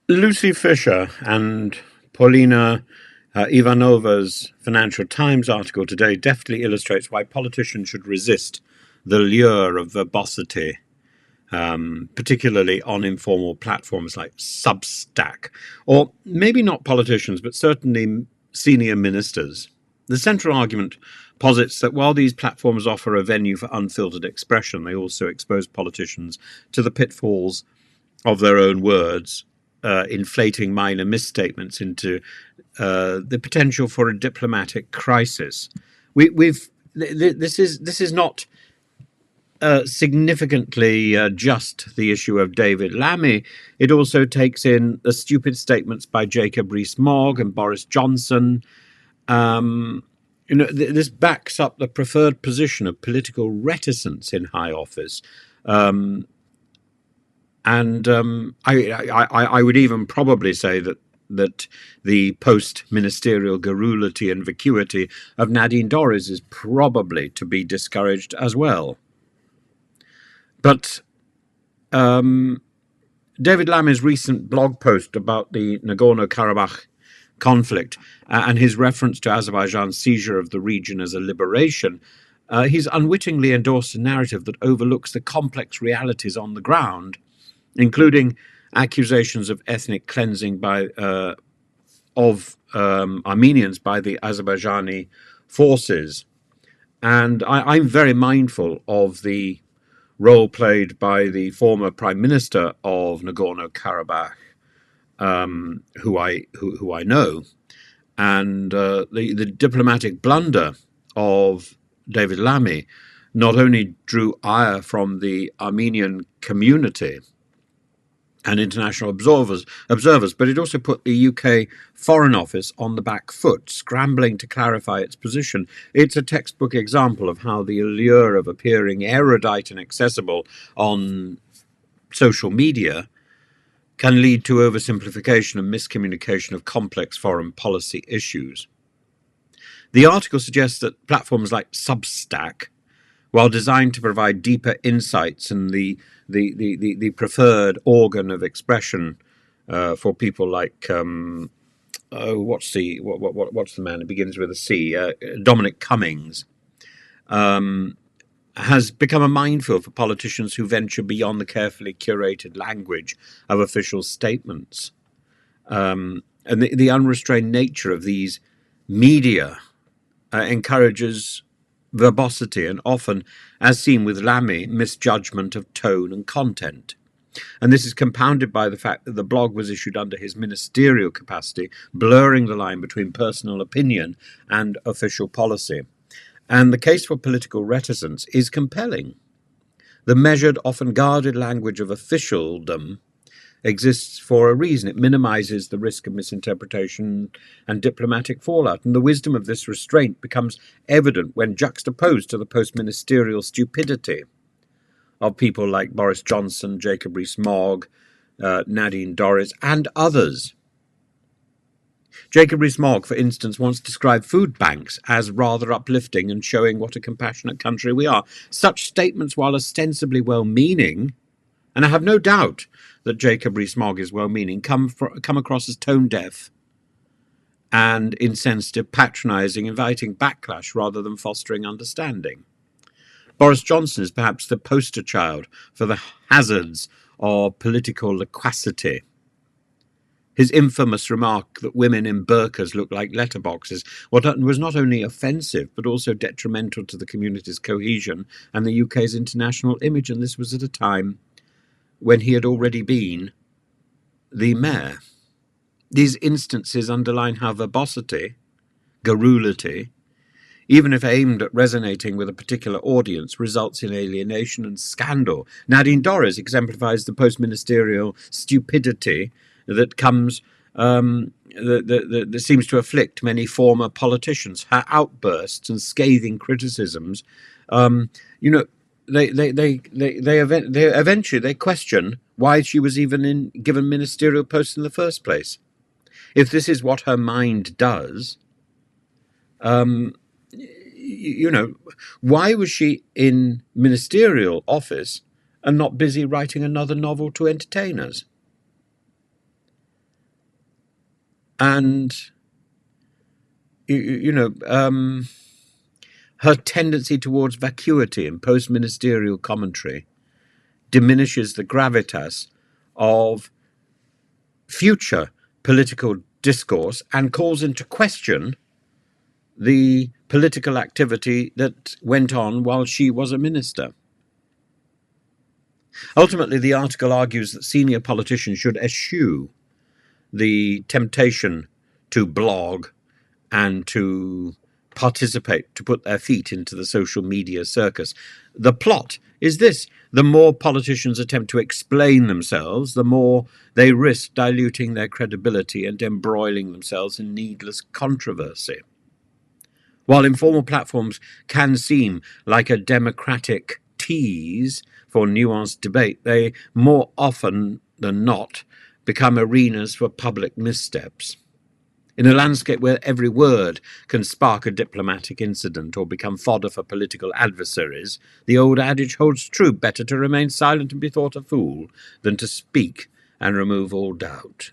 Lucy Fisher and Paulina Ivanova's Financial Times article today deftly illustrates why politicians should resist the lure of verbosity, particularly on informal platforms like Substack, or maybe not politicians, but certainly senior ministers. The central argument posits that while these platforms offer a venue for unfiltered expression, they also expose politicians to the pitfalls of their own words, inflating minor misstatements into the potential for a diplomatic crisis. This is not significantly just the issue of David Lammy. It also takes in the stupid statements by Jacob Rees-Mogg and Boris Johnson. This backs up the preferred position of political reticence in high office. I would even probably say that the post-ministerial garrulity and vacuity of Nadine Dorries is probably to be discouraged as well. But David Lammy's recent blog post about the Nagorno-Karabakh conflict and his reference to Azerbaijan's seizure of the region as a liberation, he's unwittingly endorsed a narrative that overlooks the complex realities on the ground, including accusations of ethnic cleansing of Armenians by the Azerbaijani forces. And I'm very mindful of the role played by the former Prime Minister of Nagorno-Karabakh, who I know, and the diplomatic blunder of David Lammy not only drew ire from the Armenian community and international observers, but it also put the UK Foreign Office on the back foot, scrambling to clarify its position. It's a textbook example of how the allure of appearing erudite and accessible on social media can lead to oversimplification and miscommunication of complex foreign policy issues. The article suggests that platforms like Substack, while designed to provide deeper insights and the preferred organ of expression for people like what's the man? It begins with a C. Dominic Cummings has become a minefield for politicians who venture beyond the carefully curated language of official statements, and the unrestrained nature of these media encourages verbosity and often, as seen with Lammy, misjudgment of tone and content. And this is compounded by the fact that the blog was issued under his ministerial capacity, blurring the line between personal opinion and official policy. And the case for political reticence is compelling. The measured, often guarded language of officialdom exists for a reason. It minimizes the risk of misinterpretation and diplomatic fallout, and the wisdom of this restraint becomes evident when juxtaposed to the post-ministerial stupidity of people like Boris Johnson, Jacob Rees-Mogg, Nadine Dorries, and others. Jacob Rees-Mogg, for instance, once described food banks as rather uplifting and showing what a compassionate country we are. Such statements, while ostensibly well-meaning, and I have no doubt that Jacob Rees-Mogg is well-meaning, come across as tone-deaf and insensitive, patronising, inviting backlash rather than fostering understanding. Boris Johnson is perhaps the poster child for the hazards of political loquacity. His infamous remark that women in burqas look like letterboxes was not only offensive, but also detrimental to the community's cohesion and the UK's international image, and this was at a time when he had already been the mayor. These instances underline how verbosity, garrulity, even if aimed at resonating with a particular audience, results in alienation and scandal. Nadine Dorries exemplifies the post-ministerial stupidity that comes that seems to afflict many former politicians. Her outbursts and scathing criticisms, they eventually question why she was even given ministerial posts in the first place. If this is what her mind does, why was she in ministerial office and not busy writing another novel to entertain us? And, her tendency towards vacuity and post-ministerial commentary diminishes the gravitas of future political discourse and calls into question the political activity that went on while she was a minister. Ultimately, the article argues that senior politicians should eschew the temptation to blog and to participate, to put their feet into the social media circus. The plot is this: the more politicians attempt to explain themselves, the more they risk diluting their credibility and embroiling themselves in needless controversy. While informal platforms can seem like a democratic tease for nuanced debate, they more often than not become arenas for public missteps. In a landscape where every word can spark a diplomatic incident or become fodder for political adversaries, the old adage holds true: better to remain silent and be thought a fool than to speak and remove all doubt.